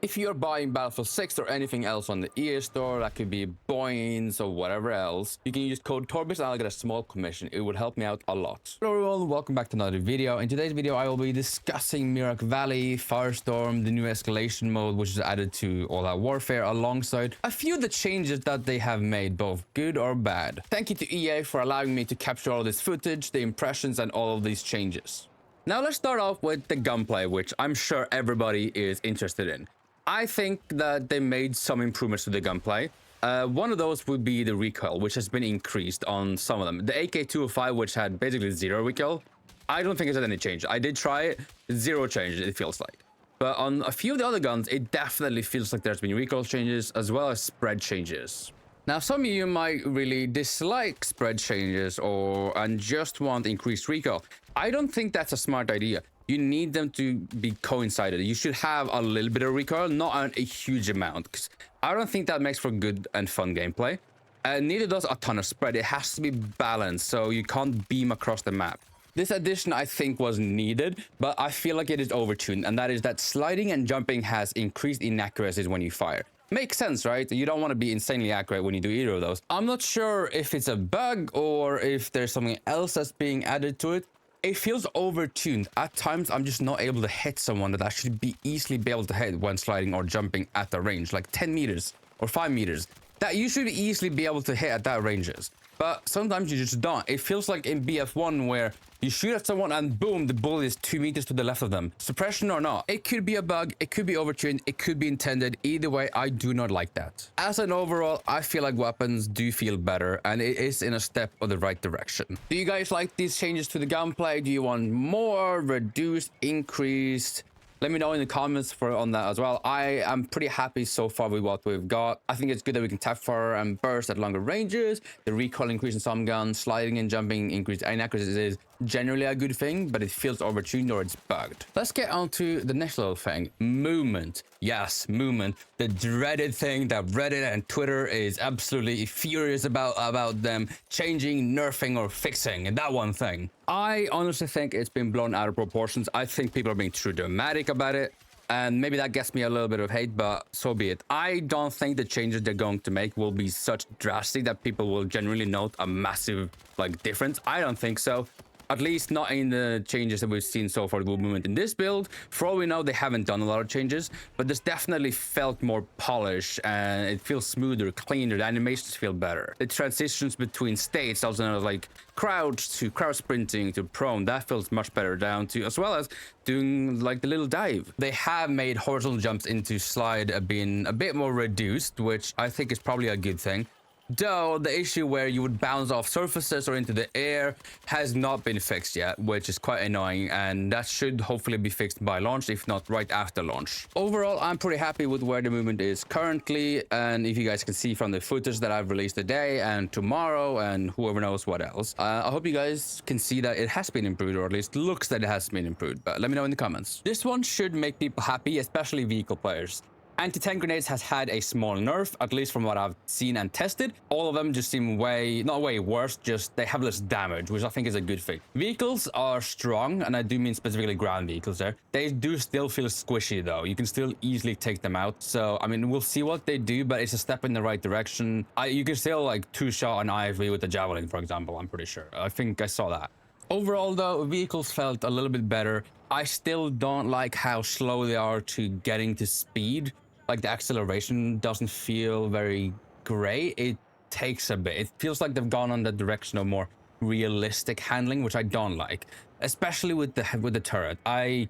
If you're buying Battlefield 6 or anything else on the EA store, that could be Boins or whatever else, you can use code Torbis and I'll get a small commission. It would help me out a lot. Hello everyone, welcome back to another video. In today's video, I will be discussing Mirak Valley, Firestorm, the new escalation mode, which is added to All Out Warfare, alongside a few of the changes that they have made, both good or bad. Thank you to EA for allowing me to capture all this footage, the impressions, and all of these changes. Now let's start off with the gunplay, which I'm sure everybody is interested in. I think that they made some improvements to the gunplay. One of those would be the recoil, which has been increased on some of them. The AK-205, which had basically zero recoil, I don't think it's had any change. I did try it, zero change, it feels like. But on a few of the other guns, it definitely feels like there's been recoil changes as well as spread changes. Now, some of you might really dislike spread changes and just want increased recoil. I don't think that's a smart idea. You need them to be coincided. You should have a little bit of recoil, not a huge amount, because I don't think that makes for good and fun gameplay. Neither does a ton of spread. It has to be balanced, so you can't beam across the map. This addition, I think, was needed, but I feel like it is overtuned, and that is that sliding and jumping has increased inaccuracies when you fire. Makes sense, right? You don't want to be insanely accurate when you do either of those. I'm not sure if it's a bug or if there's something else that's being added to it. It feels overtuned. At times, I'm just not able to hit someone that I should easily be able to hit when sliding or jumping at the range, like 10 meters or 5 meters. That you should easily be able to hit at that ranges. But sometimes you just don't. It feels like in BF1 where you shoot at someone and boom, the bullet is 2 meters to the left of them. Suppression or not. It could be a bug, it could be overtuned, it could be intended. Either way, I do not like that. As an overall, I feel like weapons do feel better and it is in a step of the right direction. Do you guys like these changes to the gunplay? Do you want more, reduced, increased? Let me know in the comments on that as well. I am pretty happy so far with what we've got. I think it's good that we can tap fire and burst at longer ranges. The recoil increase in some guns, sliding and jumping increase inaccuracies is generally a good thing, but it feels overtuned or it's bugged. Let's get on to the next little thing. Movement. Yes, movement. The dreaded thing that Reddit and Twitter is absolutely furious about them changing, nerfing, or fixing. That one thing. I honestly think it's been blown out of proportions. I think people are being too dramatic about it. And maybe that gets me a little bit of hate, but so be it. I don't think the changes they're going to make will be such drastic that people will generally note a massive difference. I don't think so. At least not in the changes that we've seen so far with movement in this build. For all we know, they haven't done a lot of changes, but this definitely felt more polished and it feels smoother, cleaner. The animations feel better. The transitions between states, also like crouch to crouch sprinting to prone, that feels much better down to, as well as doing like the little dive. They have made horizontal jumps into slide being a bit more reduced, which I think is probably a good thing. Though the issue where you would bounce off surfaces or into the air has not been fixed yet, which is quite annoying, and that should hopefully be fixed by launch, if not right after launch. Overall, I'm pretty happy with where the movement is currently, and if you guys can see from the footage that I've released today and tomorrow and whoever knows what else, I hope you guys can see that it has been improved, or at least looks that it has been improved, but let me know in the comments. This one should make people happy, especially vehicle players. Anti-tank grenades has had a small nerf, at least from what I've seen and tested. All of them just seem not way worse, just they have less damage, which I think is a good thing. Vehicles are strong, and I do mean specifically ground vehicles there. They do still feel squishy though. You can still easily take them out. So, I mean, we'll see what they do, but it's a step in the right direction. You can still two-shot an IFV with the Javelin, for example, I'm pretty sure. I think I saw that. Overall though, vehicles felt a little bit better. I still don't like how slow they are to getting to speed. Like the acceleration doesn't feel very great. It takes a bit. It feels like they've gone on the direction of more realistic handling, which I don't like, especially with the turret. I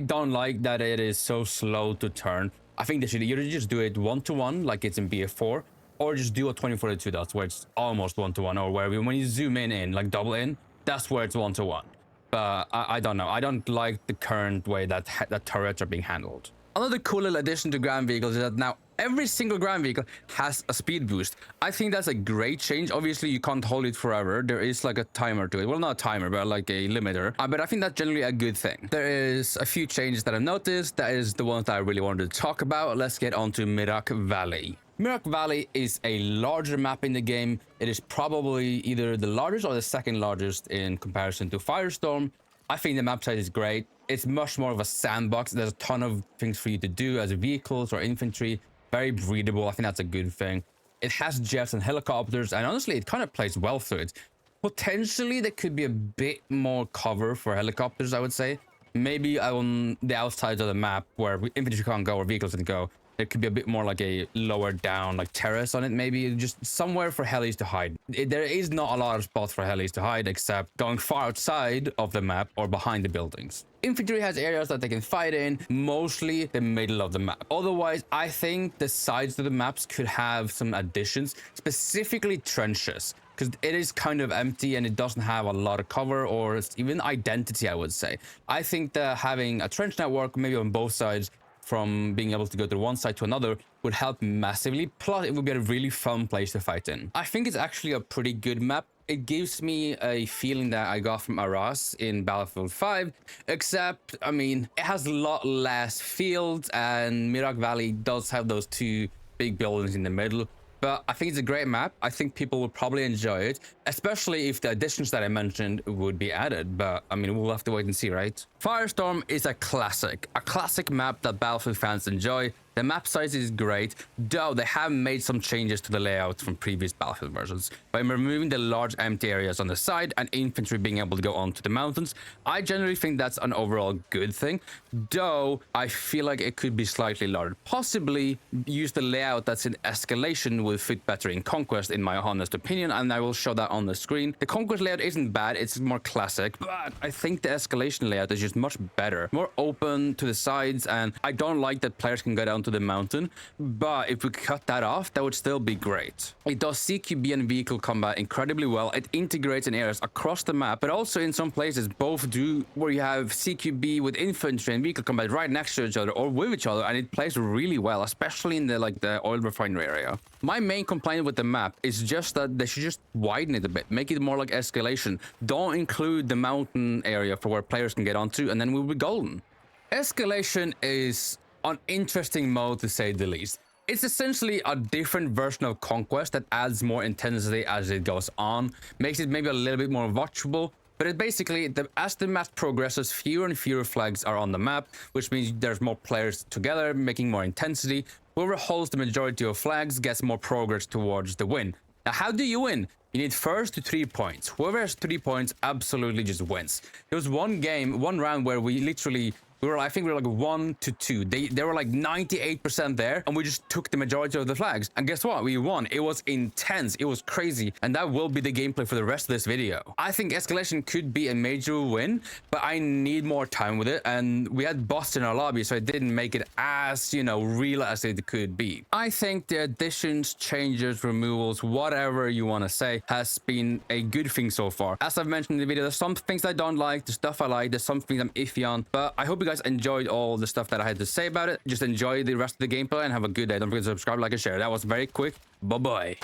don't like that it is so slow to turn. I think they should either just do it 1-to-1 like it's in BF4, or just do a 2042 dots where it's almost 1-to-1, or where when you zoom in like double in, that's where it's 1-to-1. But I don't know. I don't like the current way that turrets are being handled. Another cool little addition to ground vehicles is that now every single ground vehicle has a speed boost. I think that's a great change. Obviously, you can't hold it forever. There is like a timer to it. Well, not a timer, but like a limiter. But I think that's generally a good thing. There is a few changes that I've noticed. That is the ones that I really wanted to talk about. Let's get on to Mirak Valley. Mirak Valley is a larger map in the game. It is probably either the largest or the second largest in comparison to Firestorm. I think the map size is great. It's much more of a sandbox. There's a ton of things for you to do as vehicles or infantry. Very breathable. I think that's a good thing. It has jets and helicopters, and honestly, it kind of plays well through it. Potentially, there could be a bit more cover for helicopters, I would say. Maybe on the outsides of the map where infantry can't go or vehicles can go, there could be a bit more like a lower down, like terrace on it, maybe just somewhere for helis to hide. There is not a lot of spots for helis to hide except going far outside of the map or behind the buildings. Infantry has areas that they can fight in, mostly the middle of the map. Otherwise, I think the sides of the maps could have some additions, specifically trenches, because it is kind of empty and it doesn't have a lot of cover or even identity, I would say. I think that having a trench network, maybe on both sides, from being able to go to one side to another would help massively. Plus, it would be a really fun place to fight in. I think it's actually a pretty good map. It gives me a feeling that I got from Arras in Battlefield 5, except, I mean, it has a lot less fields, and Mirak Valley does have those two big buildings in the middle. But I think it's a great map. I think people will probably enjoy it, especially if the additions that I mentioned would be added. But I mean, we'll have to wait and see, right? Firestorm is a classic map that Battlefield fans enjoy. The map size is great, though they have made some changes to the layout from previous Battlefield versions. By removing the large empty areas on the side and infantry being able to go onto the mountains, I generally think that's an overall good thing, though I feel like it could be slightly larger. Possibly use the layout that's in Escalation would fit better in Conquest, in my honest opinion, and I will show that on the screen. The Conquest layout isn't bad, it's more classic, but I think the Escalation layout is just much better, more open to the sides, and I don't like that players can go down to the mountain, but if we cut that off, that would still be great. It does CQB and vehicle combat incredibly well. It integrates in areas across the map, but also in some places both do, where you have CQB with infantry and vehicle combat right next to each other or with each other, and it plays really well, especially in the oil refinery area. My main complaint with the map is just that they should just widen it a bit, make it more like Escalation. Don't include the mountain area for where players can get onto, and then we'll be golden. Escalation is an interesting mode, to say the least. It's essentially a different version of Conquest that adds more intensity as it goes on, makes it maybe a little bit more watchable, but it basically, as the map progresses, fewer and fewer flags are on the map, which means there's more players together, making more intensity. Whoever holds the majority of flags gets more progress towards the win. Now, how do you win? You need first to 3 points. Whoever has 3 points absolutely just wins. There was one round where I think we were like 1-2. They were like 98% there, and we just took the majority of the flags. And guess what? We won. It was intense. It was crazy. And that will be the gameplay for the rest of this video. I think Escalation could be a major win, but I need more time with it. And we had bots in our lobby, so it didn't make it as, real as it could be. I think the additions, changes, removals, whatever you want to say, has been a good thing so far. As I've mentioned in the video, there's some things I don't like, the stuff I like, there's some things I'm iffy on, but I hope you guys enjoyed all the stuff that I had to say about it. Just enjoy the rest of the gameplay and have a good day. Don't forget to subscribe, like, and share. That was very quick. Bye-bye.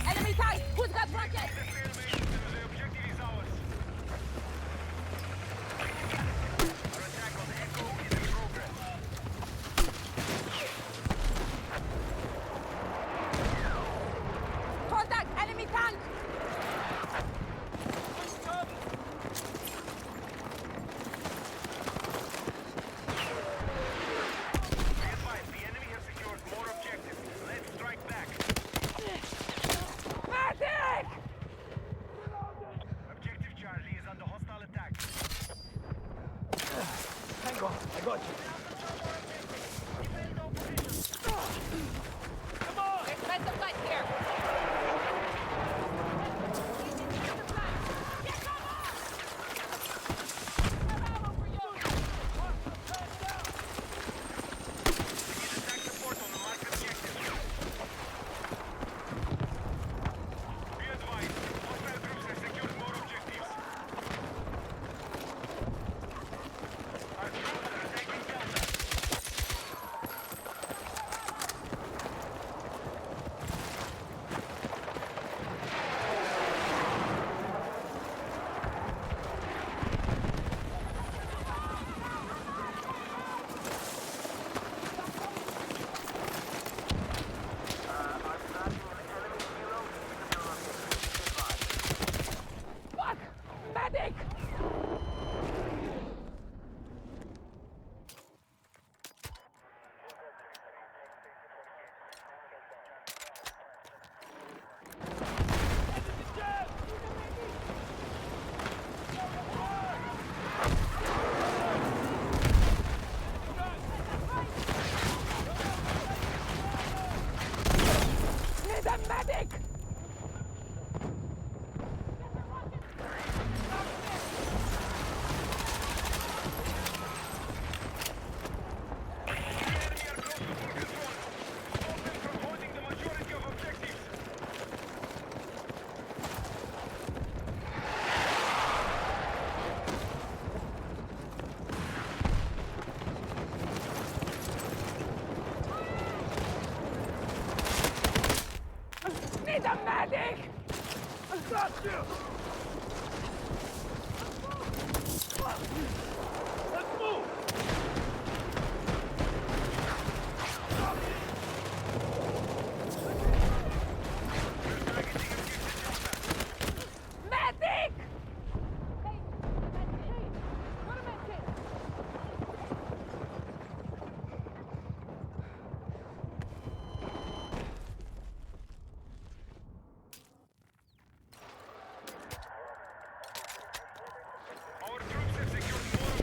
Enemy tight! Who's got rockets? Contact! Enemy tank! Medic! Objective Charlie is under hostile attack. Hang on, I got you. Come on! Expensive flight here! Attack support on the marked objective. Be advised, hostile groups have secured more objectives. Our troops are attacking Delta. Fuck! Medic! Need a medic! Enemy are close to full control. Stop them from holding the majority of objectives. Need a medic! Got you! Let's move! Medic! Our troops have secured more